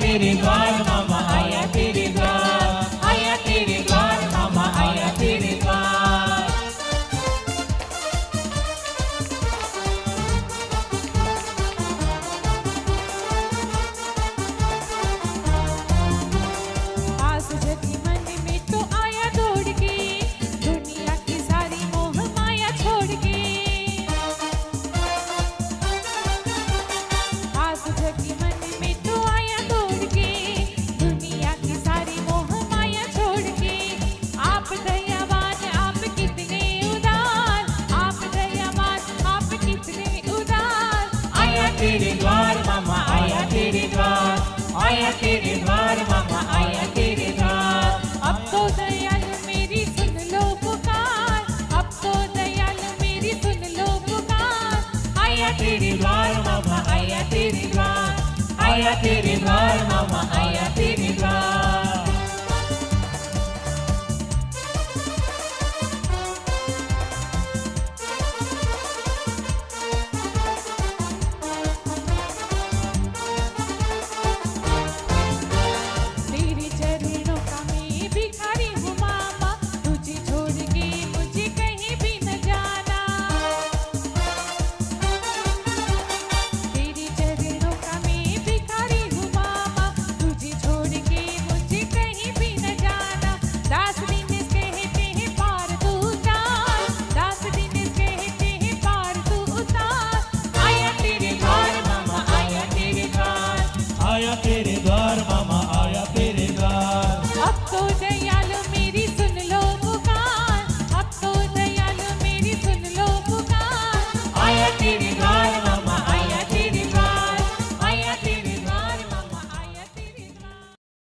तेरे द्वार मामा आया तेरे द्वार, आया तेरे द्वार मामा आया तेरे द्वार। आस जगी मन में तो आया दौड़ के, दुनिया की सारी मोह माया छोड़ के। आस जगी मन में तो आया दौड़ के, दुनिया की सारी मोह माया छोड़ के। आप दयावान आप कितने उदार, आप दयावान आप कितने उदार। आया तेरे द्वार मामा आया तेरे द्वार, आया तेरे द्वार मामा आया तेरे द्वार। अब तो दयालु मेरी सुन लो पुकार, अब तो दयालु मेरी सुन लो पुकार। आया तेरे द्वार मामा आया तेरे द्वार, आया तेरे द्वार मामा आया तेरे द्वार।